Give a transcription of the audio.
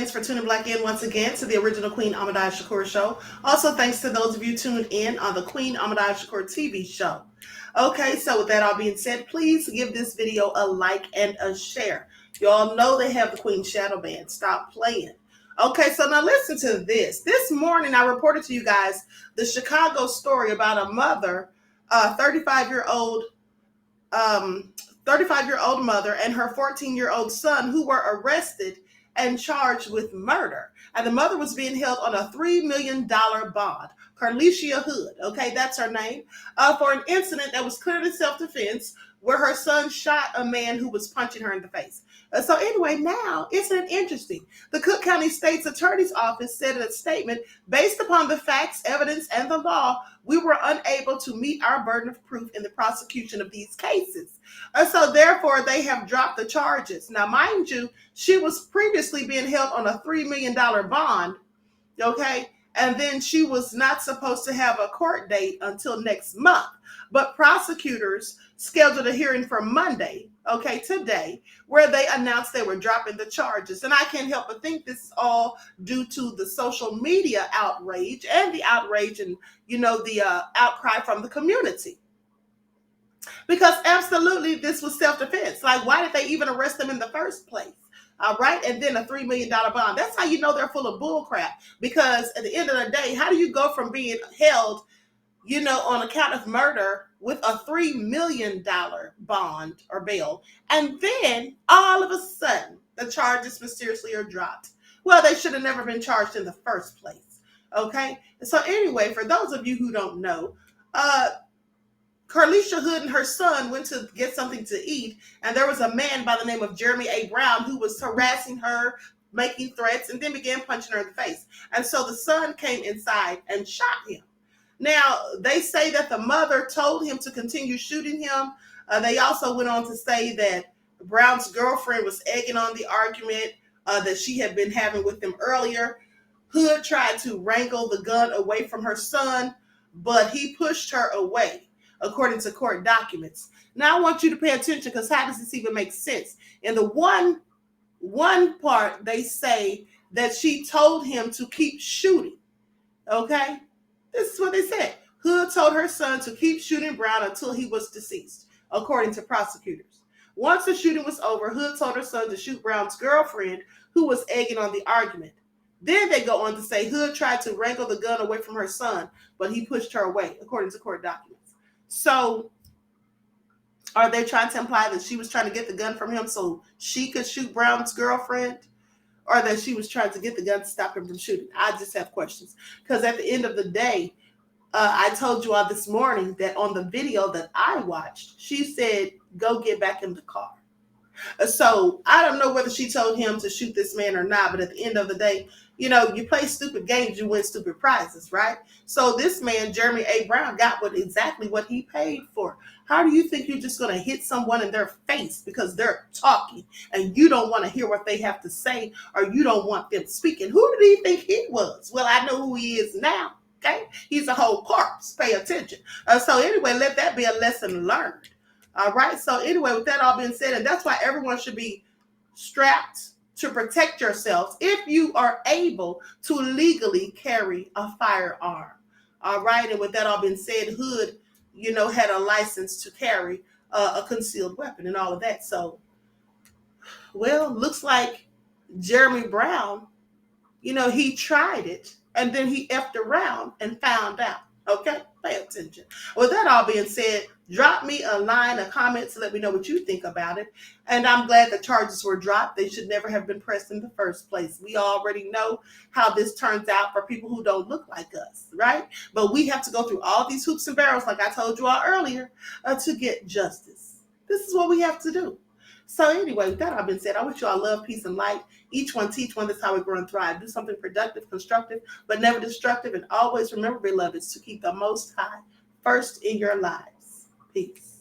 thanks for tuning back in once again to the original QueenAShakur show. Also, thanks to those of you tuned in on the QueenAShakur TV show. Okay, so with that all being said, please give this video a like and a share. You all know they have the Queen Shadow Band. Stop playing. Okay, so now listen to this. This morning, I reported to you guys the Chicago story about a mother, 35-year-old 35-year-old mother and her 14-year-old son who were arrested and charged with murder. And the mother was being held on a $3 million bond. Carlicia Hood, okay, that's her name, for an incident that was clearly self-defense where her son shot a man who was punching her in the face. So anyway, now, isn't it interesting? The Cook County State's Attorney's Office said in a statement, based upon the facts, evidence, and the law, we were unable to meet our burden of proof in the prosecution of these cases. So therefore, they have dropped the charges. Now, mind you, she was previously being held on a $3 million bond, okay? And then she was not supposed to have a court date until next month. But prosecutors scheduled a hearing for Monday, okay, today, where they announced they were dropping the charges. And I can't help but think this is all due to the social media outrage and the outrage and, the outcry from the community. Because absolutely this was self-defense. Like, why did they even arrest them in the first place? All right. And then a $3 million bond. That's how you know they're full of bull crap. Because at the end of the day, how do you go from being held, on account of murder with a $3 million bond or bail, and then all of a sudden the charges mysteriously are dropped? Well, they should have never been charged in the first place. Okay. So anyway, for those of you who don't know, Carlicia Hood and her son went to get something to eat, and there was a man by the name of Jeremy A. Brown who was harassing her, making threats, and then began punching her in the face. And so the son came inside and shot him. Now, they say that the mother told him to continue shooting him. They also went on to say that Brown's girlfriend was egging on the argument that she had been having with him earlier. Hood tried to wrangle the gun away from her son, but he pushed her away, according to court documents. Now, I want you to pay attention, because how does this even make sense? In the one part, they say that she told him to keep shooting. Okay? This is what they said. Hood told her son to keep shooting Brown until he was deceased, according to prosecutors. Once the shooting was over, Hood told her son to shoot Brown's girlfriend, who was egging on the argument. Then they go on to say Hood tried to wrangle the gun away from her son, but he pushed her away, according to court documents. So, are they trying to imply that she was trying to get the gun from him so she could shoot Brown's girlfriend? Or that she was trying to get the gun to stop him from shooting? I just have questions. Because at the end of the day, I told you all this morning that on the video that I watched, she said, go get back in the car. So I don't know whether she told him to shoot this man or not, but at the end of the day, you play stupid games, you win stupid prizes, right? So this man, Jeremy A. Brown, got exactly what he paid for. How do you think you're just going to hit someone in their face because they're talking and you don't want to hear what they have to say, or you don't want them speaking? Who did he think he was? Well, I know who he is now. Okay. He's a whole corpse. Pay attention. So anyway, let that be a lesson learned. All right. So anyway, with that all being said, and that's why everyone should be strapped to protect yourselves if you are able to legally carry a firearm. All right. And with that all being said, Hood, had a license to carry a concealed weapon and all of that. So, well, looks like Jeremy Brown, he tried it and then he effed around and found out. Okay, pay attention. With that all being said, drop me a line, a comment to let me know what you think about it. And I'm glad the charges were dropped. They should never have been pressed in the first place. We already know how this turns out for people who don't look like us, right? But we have to go through all these hoops and barrels, like I told you all earlier, to get justice. This is what we have to do. So anyway, with that all being said, I wish you all love, peace, and light. Each one teach one. That's how we grow and thrive. Do something productive, constructive, but never destructive. And always remember, beloveds, to keep the Most High first in your lives. Peace.